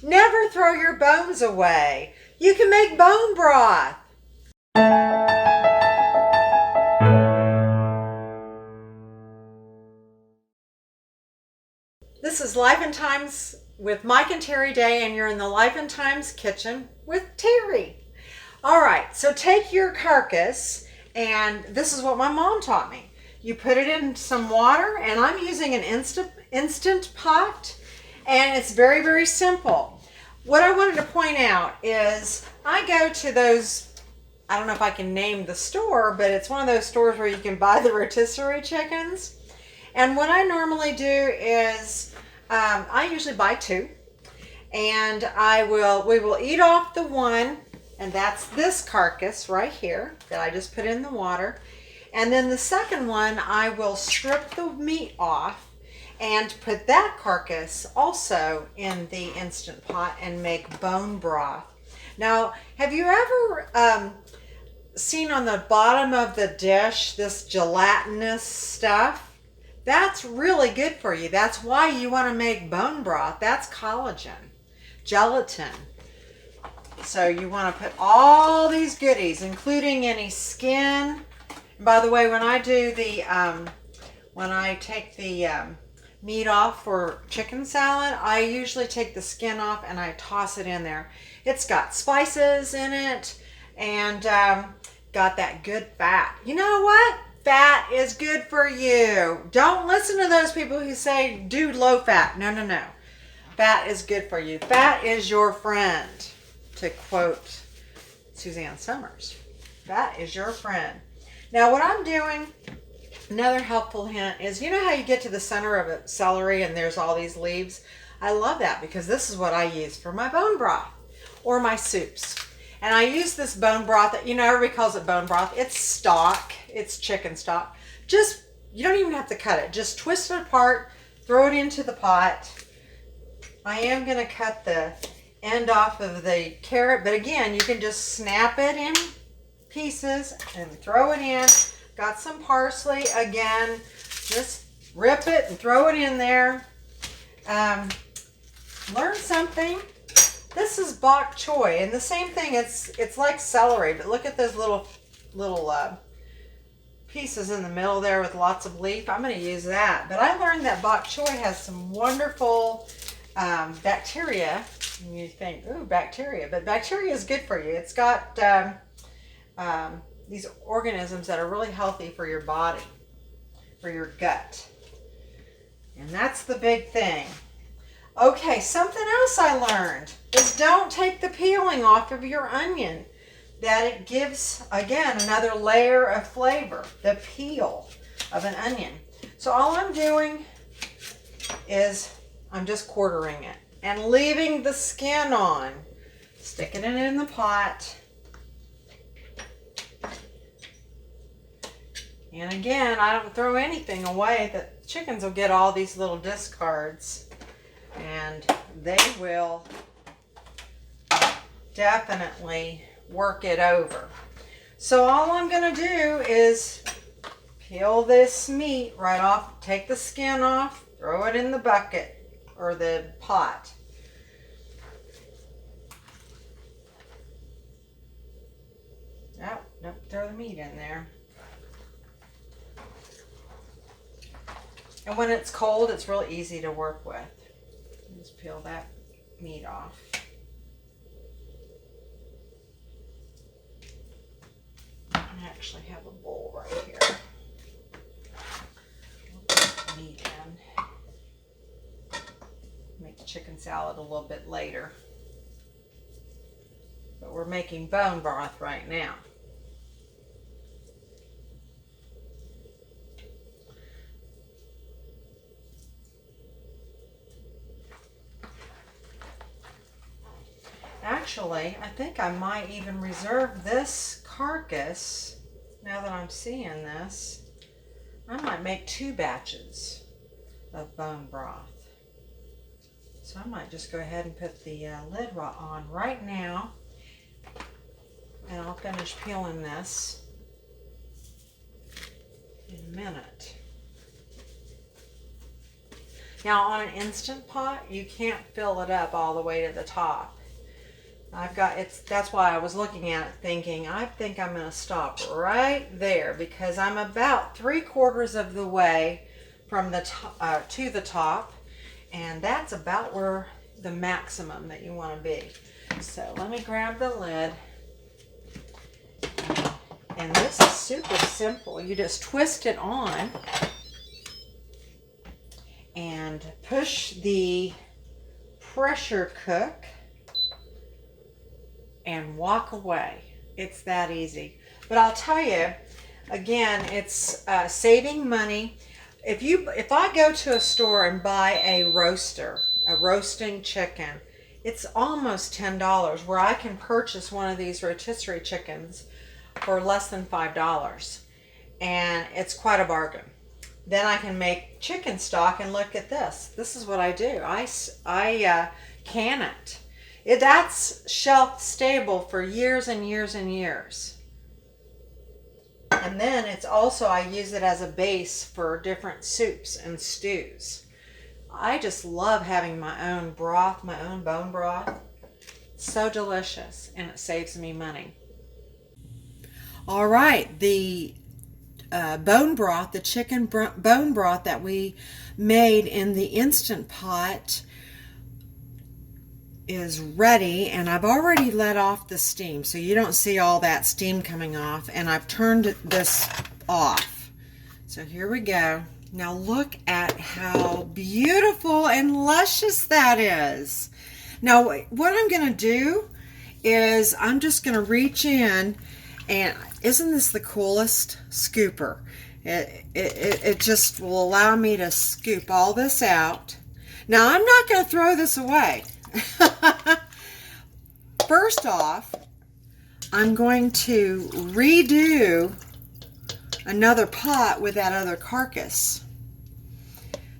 Never throw your bones away. You can make bone broth. This is Life and Times with Mike and Terry Day, and you're in the Life and Times kitchen with Terry. All right, so take your carcass, and this is what my mom taught me. You put it in some water, and I'm using an instant pot, and it's very, very simple. What I wanted to point out is I go to those, I don't know if I can name the store, but it's one of those stores where you can buy the rotisserie chickens. And what I normally do is I usually buy two, and we will eat off the one, and that's this carcass right here that I just put in the water. And then the second one, I will strip the meat off and put that carcass also in the Instant Pot and make bone broth. Now, have you ever seen on the bottom of the dish this gelatinous stuff? That's really good for you. That's why you want to make bone broth. That's collagen, gelatin. So you want to put all these goodies, including any skin. And by the way, when I do when I take the meat off for chicken salad, I usually take the skin off and I toss it in there. It's got spices in it and got that good fat. You know what? Fat is good for you. Don't listen to those people who say do low fat. No, no, no. Fat is good for you. Fat is your friend, to quote Suzanne Summers. Fat is your friend. Now what I'm doing, another helpful hint is, you know how you get to the center of a celery and there's all these leaves? I love that because this is what I use for my bone broth or my soups. And I use this bone broth, everybody calls it bone broth. It's stock, it's chicken stock. You don't even have to cut it. Just twist it apart, throw it into the pot. I am going to cut the end off of the carrot, but again, you can just snap it in pieces and throw it in. Got some parsley, again, just rip it and throw it in there. Learn something. This is bok choy, and the same thing, it's like celery, but look at those little pieces in the middle there with lots of leaf. I'm going to use that. But I learned that bok choy has some wonderful bacteria. And you think, ooh, bacteria. But bacteria is good for you. It's got these organisms that are really healthy for your body, for your gut. And that's the big thing. Okay, something else I learned is don't take the peeling off of your onion. That it gives, again, another layer of flavor, the peel of an onion. So all I'm doing is I'm just quartering it and leaving the skin on, sticking it in the pot. And again, I don't throw anything away. The chickens will get all these little discards. And they will definitely work it over. So all I'm going to do is peel this meat right off, take the skin off, throw it in the bucket or the pot. Oh, don't throw the meat in there. And when it's cold, it's real easy to work with. Just peel that meat off. I actually have a bowl right here. We'll put the meat in. Make the chicken salad a little bit later. But we're making bone broth right now. Actually, I think I might even reserve this carcass, now that I'm seeing this. I might make 2 batches of bone broth. So I might just go ahead and put the lid on right now, and I'll finish peeling this in a minute. Now on an Instant Pot, you can't fill it up all the way to the top. That's why I was looking at it thinking, I think I'm going to stop right there because I'm about 3/4 of the way from the top, to the top, and that's about where the maximum that you want to be. So let me grab the lid. And this is super simple. You just twist it on and push the pressure cook and walk away. It's that easy. But I'll tell you, again, it's saving money. If I go to a store and buy a roasting chicken, it's almost $10, where I can purchase one of these rotisserie chickens for less than $5. And it's quite a bargain. Then I can make chicken stock, and look at this. This is what I do. I can it. That's shelf stable for years and years and years. And then it's also, I use it as a base for different soups and stews. I just love having my own broth, my own bone broth. It's so delicious, and it saves me money. All right, the bone broth, the chicken bone broth that we made in the Instant Pot is ready, and I've already let off the steam, so you don't see all that steam coming off, and I've turned this off. So here we go. Now look at how beautiful and luscious that is. Now what I'm going to do is I'm just going to reach in, and isn't this the coolest scooper? It just will allow me to scoop all this out. Now I'm not going to throw this away. First off, I'm going to redo another pot with that other carcass.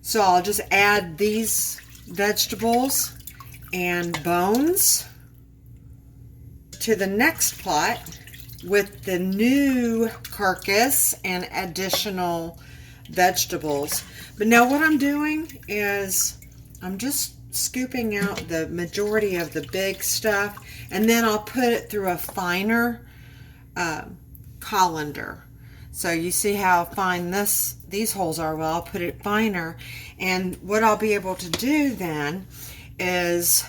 So I'll just add these vegetables and bones to the next pot with the new carcass and additional vegetables. But now what I'm doing is I'm just scooping out the majority of the big stuff, and then I'll put it through a finer colander. So you see how fine these holes are. Well, I'll put it finer, and what I'll be able to do then is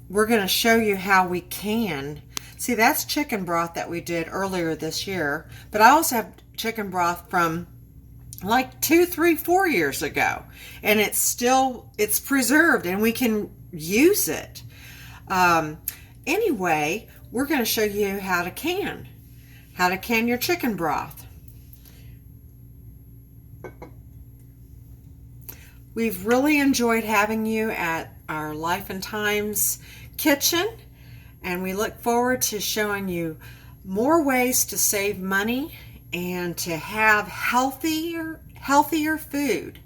we're going to show you how we can. See, that's chicken broth that we did earlier this year, but I also have chicken broth from like 2, 3, 4 years ago, and it's preserved and we can use it. Anyway, we're going to show you how to can your chicken broth. We've really enjoyed having you at our Life and Times kitchen, and we look forward to showing you more ways to save money and to have healthier food.